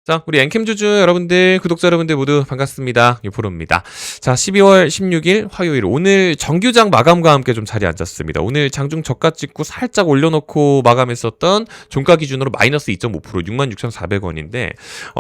자, 우리 엔캠주주 여러분들, 구독자 여러분들 모두 반갑습니다. 유포로입니다. 자, 12월 16일 화요일 오늘 정규장 마감과 함께 좀 자리에 앉았습니다. 오늘 장중 저가 찍고 살짝 올려놓고 마감했었던 종가 기준으로 마이너스 2.5% 66,400원인데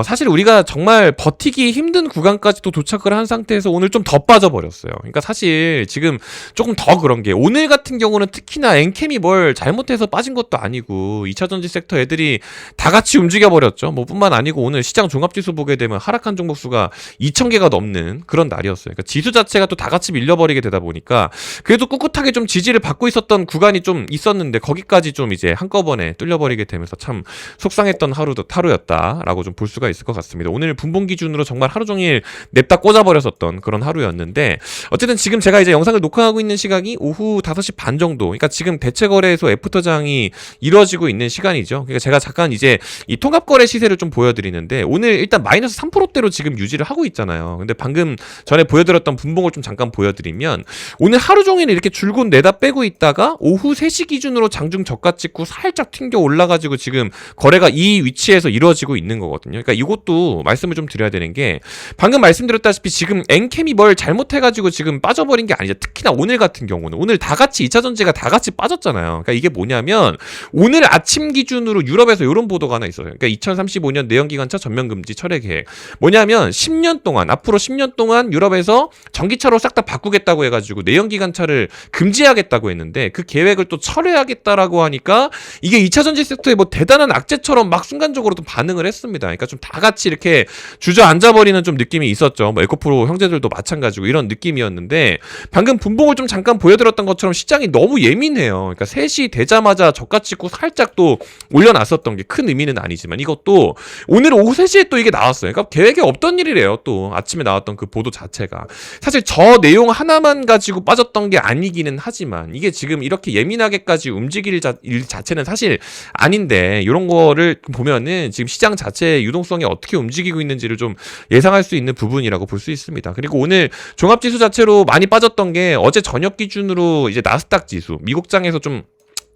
사실 우리가 정말 버티기 힘든 구간까지도 도착을 한 상태에서 오늘 좀 더 빠져버렸어요. 그러니까 사실 지금 조금 더 그런 게 오늘 같은 경우는 특히나 엔캠이 뭘 잘못해서 빠진 것도 아니고 2차전지 섹터 애들이 다 같이 움직여버렸죠. 뭐 뿐만 아니고 오늘 시장 종합지수 보게 되면 하락한 종목 수가 2,000개가 넘는 그런 날이었어요. 그러니까 지수 자체가 또 다 같이 밀려버리게 되다 보니까 그래도 꿋꿋하게 좀 지지를 받고 있었던 구간이 좀 있었는데 거기까지 좀 이제 한꺼번에 뚫려버리게 되면서 참 속상했던 하루였다라고 좀 볼 수가 있을 것 같습니다. 오늘 분봉 기준으로 정말 하루 종일 냅다 꽂아버렸었던 그런 하루였는데 어쨌든 지금 제가 이제 영상을 녹화하고 있는 시각이 오후 5시 반 정도, 그러니까 지금 대체거래소 애프터장이 이루어지고 있는 시간이죠. 그러니까 제가 잠깐 이제 이 통합거래 시세를 좀 보여드리는데 오늘 일단 마이너스 3%대로 지금 유지를 하고 있잖아요. 근데 방금 전에 보여드렸던 분봉을 좀 잠깐 보여드리면 오늘 하루 종일 이렇게 줄곧 내다 빼고 있다가 오후 3시 기준으로 장중 저가 찍고 살짝 튕겨 올라가지고 지금 거래가 이 위치에서 이루어지고 있는 거거든요. 그러니까 이것도 말씀을 좀 드려야 되는 게 방금 말씀드렸다시피 지금 엔캠이 뭘 잘못해가지고 지금 빠져버린 게 아니죠. 특히나 오늘 같은 경우는 오늘 다 같이 2차전지가 다 같이 빠졌잖아요. 그러니까 이게 뭐냐면 오늘 아침 기준으로 유럽에서 이런 보도가 하나 있어요. 그러니까 2035년 내연기관차 전면금지 철회 계획. 뭐냐면 10년 동안, 앞으로 10년 동안 유럽에서 전기차로 싹 다 바꾸겠다고 해가지고 내연기관차를 금지하겠다고 했는데 그 계획을 또 철회하겠다라고 하니까 이게 2차전지 섹터에 뭐 대단한 악재처럼 막 순간적으로 또 반응을 했습니다. 그러니까 좀 다 같이 이렇게 주저앉아버리는 좀 느낌이 있었죠. 뭐 에코프로 형제들도 마찬가지고 이런 느낌이었는데 방금 분봉을 좀 잠깐 보여드렸던 것처럼 시장이 너무 예민해요. 그러니까 3시 되자마자 저가 찍고 살짝 또 올려놨었던 게 큰 의미는 아니지만 이것도 오늘 오후 3시에 또 이게 나왔어요. 그러니까 계획에 없던 일이래요. 또 아침에 나왔던 그 보도 자체가 사실 저 내용 하나만 가지고 빠졌던 게 아니기는 하지만 이게 지금 이렇게 예민하게까지 움직일 일 자체는 사실 아닌데 이런 거를 보면은 지금 시장 자체의 유동성이 어떻게 움직이고 있는지를 좀 예상할 수 있는 부분이라고 볼 수 있습니다. 그리고 오늘 종합지수 자체로 많이 빠졌던 게 어제 저녁 기준으로 이제 나스닥 지수 미국장에서 좀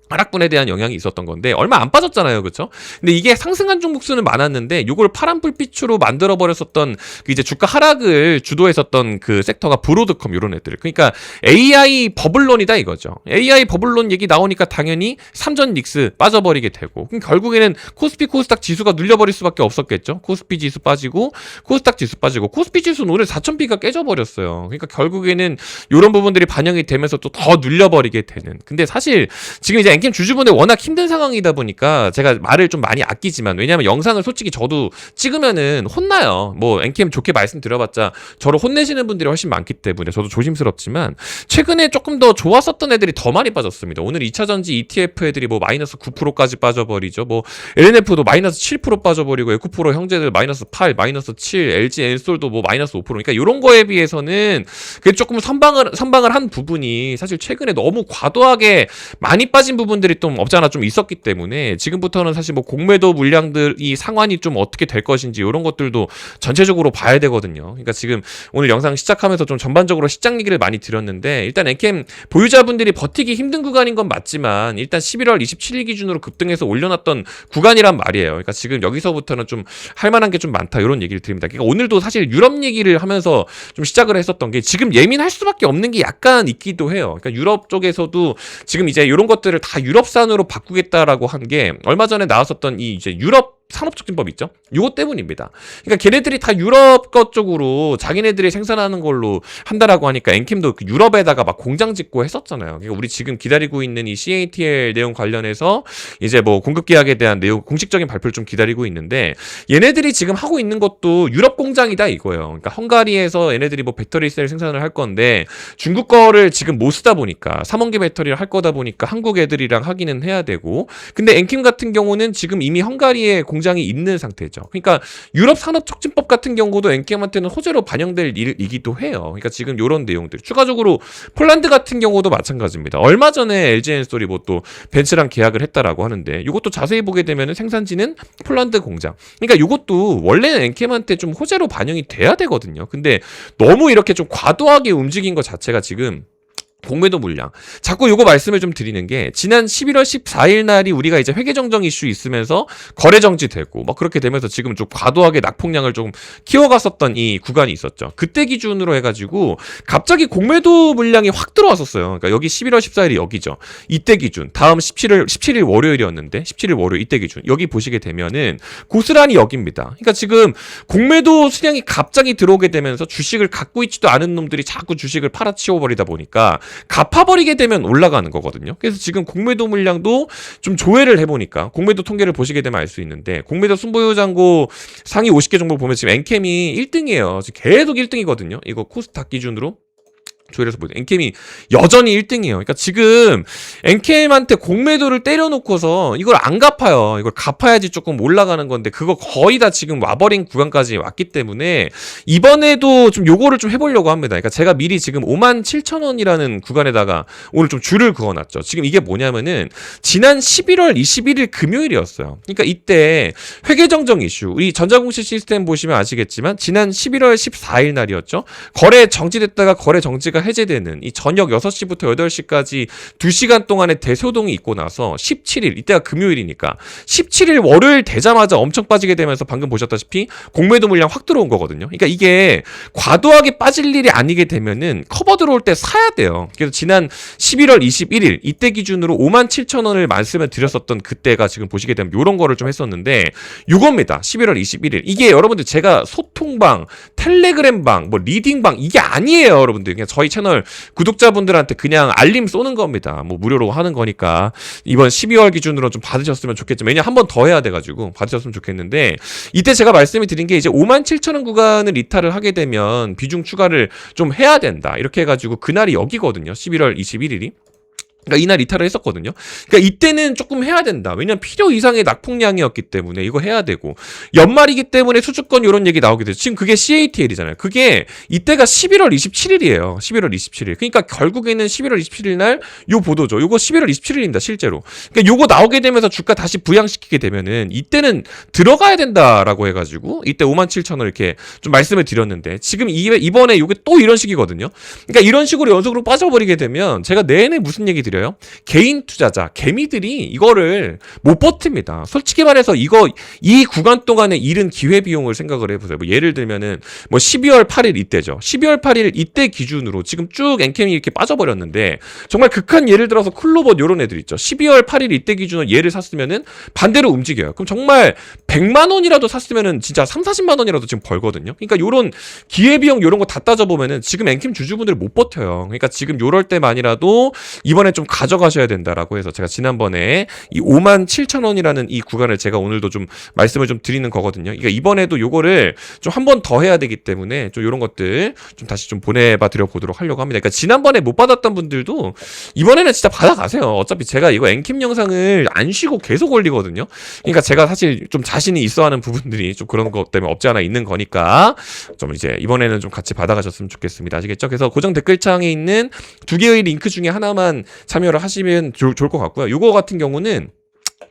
하락분에 대한 영향이 있었던 건데 얼마 안 빠졌잖아요, 그렇죠? 근데 이게 상승한 종목 수는 많았는데 이걸 파란 불빛으로 만들어 버렸었던 그 이제 주가 하락을 주도했었던 그 섹터가 브로드컴 이런 애들. 그러니까 AI 버블론이다 이거죠. AI 버블론 얘기 나오니까 당연히 삼전 닉스 빠져버리게 되고 그럼 결국에는 코스피 코스닥 지수가 눌려버릴 수밖에 없었겠죠. 코스피 지수 빠지고 코스닥 지수 빠지고 코스피 지수는 오늘 4,000피가 깨져버렸어요. 그러니까 결국에는 이런 부분들이 반영이 되면서 또 더 눌려버리게 되는. 근데 사실 지금 이제 엔캠 주주분들 워낙 힘든 상황이다 보니까 제가 말을 좀 많이 아끼지만 왜냐면 영상을 솔직히 저도 찍으면은 혼나요. 뭐 엔캠 좋게 말씀드려봤자 저를 혼내시는 분들이 훨씬 많기 때문에 저도 조심스럽지만 최근에 조금 더 좋았었던 애들이 더 많이 빠졌습니다. 오늘 2차전지 ETF 애들이 뭐 마이너스 9%까지 빠져버리죠. 뭐 LNF도 마이너스 7% 빠져버리고 에코프로 형제들 마이너스 8, 마이너스 7, LG 엔솔도 뭐 마이너스 5%. 그러니까 이런 거에 비해서는 그게 조금 선방을 한 부분이 사실 최근에 너무 과도하게 많이 빠진 부분들이 좀 없잖아 좀 있었기 때문에 지금부터는 사실 뭐 공매도 물량들이 상환이 좀 어떻게 될 것인지 이런 것들도 전체적으로 봐야 되거든요. 그러니까 지금 오늘 영상 시작하면서 좀 전반적으로 시장 얘기를 많이 드렸는데 일단 엔캠 보유자분들이 버티기 힘든 구간인 건 맞지만 일단 11월 27일 기준으로 급등해서 올려놨던 구간이란 말이에요. 그러니까 지금 여기서부터는 좀 할 만한 게 좀 많다 이런 얘기를 드립니다. 그러니까 오늘도 사실 유럽 얘기를 하면서 좀 시작을 했었던 게 지금 예민할 수밖에 없는 게 약간 있기도 해요. 그러니까 유럽 쪽에서도 지금 이제 이런 것들을 다 유럽산으로 바꾸겠다라고 한 게 얼마 전에 나왔었던 이 이제 유럽 산업촉진법 있죠? 이것 때문입니다. 그러니까 걔네들이 다 유럽 것 쪽으로 자기네들이 생산하는 걸로 한다라고 하니까 엔캠도 그 유럽에다가 막 공장 짓고 했었잖아요. 그러니까 우리 지금 기다리고 있는 이 CATL 내용 관련해서 이제 뭐 공급 계약에 대한 내용 공식적인 발표를 좀 기다리고 있는데 얘네들이 지금 하고 있는 것도 유럽 공장이다 이거예요. 그러니까 헝가리에서 얘네들이 뭐 배터리 셀 생산을 할 건데 중국 거를 지금 못 쓰다 보니까 3원기 배터리를 할 거다 보니까 한국 애들이랑 하기는 해야 되고 근데 엔캠 같은 경우는 지금 이미 헝가리에 공장이 있는 상태죠. 그러니까 유럽 산업 촉진법 같은 경우도 엔캠한테는 호재로 반영될 일이기도 해요. 그러니까 지금 이런 내용들. 추가적으로 폴란드 같은 경우도 마찬가지입니다. 얼마 전에 LG 엔솔이 뭐 또 벤츠랑 계약을 했다라고 하는데 이것도 자세히 보게 되면 생산지는 폴란드 공장. 그러니까 이것도 원래는 엔캠한테 좀 호재로 반영이 돼야 되거든요. 근데 너무 이렇게 좀 과도하게 움직인 것 자체가 지금 공매도 물량. 자꾸 요거 말씀을 좀 드리는 게 지난 11월 14일 날이 우리가 이제 회계정정 이슈 있으면서 거래 정지되고 막 그렇게 되면서 지금 좀 과도하게 낙폭량을 좀 키워갔었던 이 구간이 있었죠. 그때 기준으로 해가지고 갑자기 공매도 물량이 확 들어왔었어요. 그러니까 여기 11월 14일이 여기죠. 이때 기준. 다음 17일 월요일이었는데 17일 월요일 이때 기준. 여기 보시게 되면은 고스란히 여기입니다. 그러니까 지금 공매도 수량이 갑자기 들어오게 되면서 주식을 갖고 있지도 않은 놈들이 자꾸 주식을 팔아치워버리다 보니까 갚아버리게 되면 올라가는 거거든요. 그래서 지금 공매도 물량도 좀 조회를 해보니까 공매도 통계를 보시게 되면 알 수 있는데 공매도 순보유장고 상위 50개 정도 보면 지금 엔캠이 1등이에요. 지금 계속 1등이거든요. 이거 코스닥 기준으로. 조회해서 보세요. 엔캠이 여전히 1등이에요. 그러니까 지금 엔캠한테 공매도를 때려놓고서 이걸 안 갚아요. 이걸 갚아야지 조금 올라가는 건데 그거 거의 다 지금 와버린 구간까지 왔기 때문에 이번에도 좀 요거를 좀 해보려고 합니다. 그러니까 제가 미리 지금 57,000원이라는 구간에다가 오늘 좀 줄을 그어놨죠. 지금 이게 뭐냐면은 지난 11월 21일 금요일이었어요. 그러니까 이때 회계정정 이슈 우리 전자공시 시스템 보시면 아시겠지만 지난 11월 14일 날이었죠. 거래 정지됐다가 거래 정지가 해제되는 이 저녁 6시부터 8시까지 2시간 동안의 대소동이 있고 나서 17일 이때가 금요일이니까 17일 월요일 되자마자 엄청 빠지게 되면서 방금 보셨다시피 공매도 물량 확 들어온 거거든요. 그러니까 이게 과도하게 빠질 일이 아니게 되면은 커버 들어올 때 사야 돼요. 그래서 지난 11월 21일 이때 기준으로 57,000원을 말씀을 드렸었던 그때가 지금 보시게 되면 이런 거를 좀 했었는데 요겁니다. 11월 21일 이게 여러분들 제가 소통방 텔레그램방 뭐 리딩방 이게 아니에요. 여러분들 그냥 저희 채널 구독자분들한테 그냥 알림 쏘는 겁니다. 뭐 무료로 하는 거니까 이번 12월 기준으로 좀 받으셨으면 좋겠지만 왜냐면 한 번 더 해야 돼가지고 받으셨으면 좋겠는데 이때 제가 말씀을 드린 게 이제 57,000원 구간을 이탈을 하게 되면 비중 추가를 좀 해야 된다 이렇게 해가지고 그날이 여기거든요. 11월 21일이 그러니까 이날 이탈을 했었거든요. 그러니까 이때는 조금 해야 된다. 왜냐면 필요 이상의 낙폭량이었기 때문에 이거 해야 되고 연말이기 때문에 수주권 이런 얘기 나오게 되죠. 지금 그게 CATL이잖아요. 그게 이때가 11월 27일이에요. 11월 27일. 그러니까 결국에는 11월 27일 날 요 보도죠. 요거 11월 27일입니다. 실제로. 그러니까 요거 나오게 되면서 주가 다시 부양시키게 되면은 이때는 들어가야 된다라고 해가지고 이때 57,000원 이렇게 좀 말씀을 드렸는데 지금 이번에 요게 또 이런 식이거든요. 그러니까 이런 식으로 연속으로 빠져버리게 되면 제가 내내 무슨 얘기 드려요? 개인 투자자, 개미들이 이거를 못 버팁니다. 솔직히 말해서 이 구간 동안에 잃은 기회비용을 생각을 해보세요. 뭐 예를 들면은 뭐 12월 8일 이때죠. 12월 8일 이때 기준으로 지금 쭉 엔캠이 이렇게 빠져버렸는데 정말 극한 예를 들어서 클로버 요런 애들 있죠. 12월 8일 이때 기준으로 얘를 샀으면은 반대로 움직여요. 그럼 정말 100만 원이라도 샀으면은 진짜 3, 40만 원이라도 지금 벌거든요. 그러니까 요런 기회비용 요런 거 다 따져보면은 지금 엔캠 주주분들 못 버텨요. 그러니까 지금 요럴 때만이라도 이번에 좀 가져가셔야 된다라고 해서 제가 지난번에 이 57,000원이라는 이 구간을 제가 오늘도 좀 말씀을 좀 드리는 거거든요. 그러니까 이번에도 요거를 좀 한 번 더 해야 되기 때문에 좀 요런 것들 좀 다시 좀 보내봐 드려 보도록 하려고 합니다. 그러니까 지난번에 못 받았던 분들도 이번에는 진짜 받아가세요. 어차피 제가 이거 엔캠 영상을 안 쉬고 계속 올리거든요. 그러니까 제가 사실 좀 자신이 있어 하는 부분들이 좀 그런 것 때문에 없지 않아 있는 거니까 좀 이제 이번에는 좀 같이 받아가셨으면 좋겠습니다. 아시겠죠? 그래서 고정 댓글창에 있는 두 개의 링크 중에 하나만 참여를 하시면 좋을 것 같고요. 이거 같은 경우는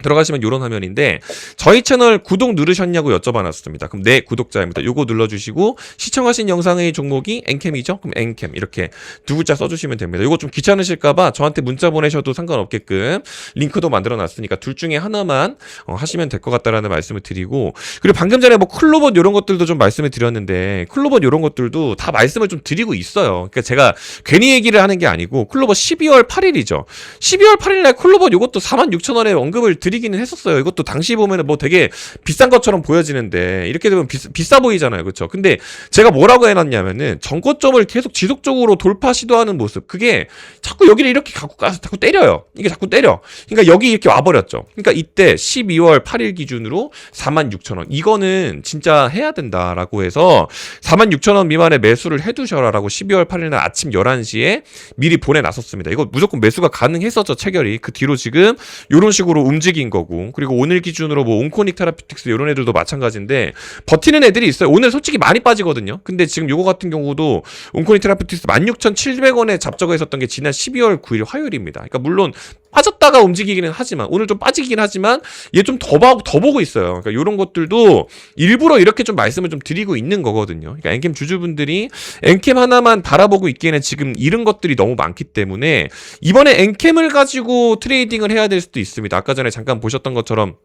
들어가시면 이런 화면인데 저희 채널 구독 누르셨냐고 여쭤봐놨습니다. 그럼 네 구독자입니다. 요거 눌러주시고 시청하신 영상의 종목이 엔캠이죠? 그럼 엔캠 이렇게 두 글자 써주시면 됩니다. 요거 좀 귀찮으실까봐 저한테 문자 보내셔도 상관없게끔 링크도 만들어놨으니까 둘 중에 하나만 하시면 될 것 같다라는 말씀을 드리고 그리고 방금 전에 뭐 클로봇 이런 것들도 좀 말씀을 드렸는데 클로봇 이런 것들도 다 말씀을 좀 드리고 있어요. 그러니까 제가 괜히 얘기를 하는 게 아니고 클로봇 12월 8일이죠. 12월 8일날 클로봇 요것도 46,000원에 언급을 드리기는 했었어요. 이것도 당시 보면은 뭐 되게 비싼 것처럼 보여지는데 이렇게 되면 비싸 보이잖아요. 그렇죠? 근데 제가 뭐라고 해놨냐면은 정고점을 계속 지속적으로 돌파 시도하는 모습 그게 자꾸 여기를 이렇게 갖고 가서 자꾸 때려요. 이게 자꾸 때려. 그러니까 여기 이렇게 와버렸죠. 그러니까 이때 12월 8일 기준으로 46,000원 이거는 진짜 해야 된다라고 해서 46,000원 미만의 매수를 해두셔라라고 12월 8일 날 아침 11시에 미리 보내놨었습니다. 이거 무조건 매수가 가능했었죠. 체결이. 그 뒤로 지금 이런 식으로 움직인 거고 그리고 오늘 기준으로 뭐 온코닉 테라피틱스 이런 애들도 마찬가지인데 버티는 애들이 있어요. 오늘 솔직히 많이 빠지거든요. 근데 지금 요거 같은 경우도 온코닉 테라피틱스 16,700원에 잡저가 있었던 게 지난 12월 9일 화요일입니다. 그러니까 물론 빠졌다가 움직이기는 하지만 오늘 좀 빠지긴 하지만 얘 좀 더 보고 있어요. 그러니까 이런 것들도 일부러 이렇게 좀 말씀을 좀 드리고 있는 거거든요. 그러니까 엔캠 주주분들이 엔캠 하나만 바라보고 있기에는 지금 잃은 것들이 너무 많기 때문에 이번에 엔캠을 가지고 트레이딩을 해야 될 수도 있습니다. 아까 전에 잠깐 보셨던 것처럼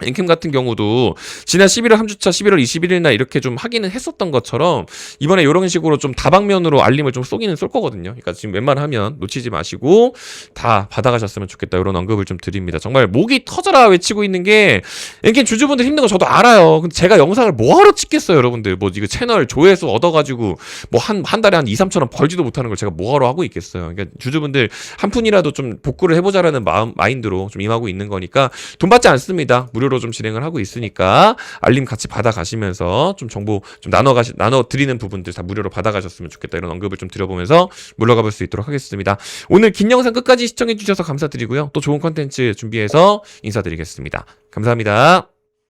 엔캠 같은 경우도 지난 11월 3주차 11월 21일 날 이렇게 좀 하기는 했었던 것처럼 이번에 이런 식으로 좀 다방면으로 알림을 좀 쏘기는 쏠 거거든요. 그러니까 지금 웬만하면 놓치지 마시고 다 받아가셨으면 좋겠다. 이런 언급을 좀 드립니다. 정말 목이 터져라 외치고 있는 게 엔캠 주주분들 힘든 거 저도 알아요. 근데 제가 영상을 뭐하러 찍겠어요, 여러분들. 뭐 이거 채널 조회수 얻어가지고 뭐 한 달에 한 2, 3천 원 벌지도 못하는 걸 제가 뭐하러 하고 있겠어요. 그러니까 주주분들 한 푼이라도 좀 복구를 해보자라는 마인드로 좀 임하고 있는 거니까 돈 받지 않습니다. 무료로 좀 진행을 하고 있으니까 알림 같이 받아가시면서 좀 정보 좀 나눠 드리는 부분들 다 무료로 받아가셨으면 좋겠다. 이런 언급을 좀 드려보면서 물러가 볼 수 있도록 하겠습니다. 오늘 긴 영상 끝까지 시청해 주셔서 감사드리고요. 또 좋은 컨텐츠 준비해서 인사드리겠습니다. 감사합니다.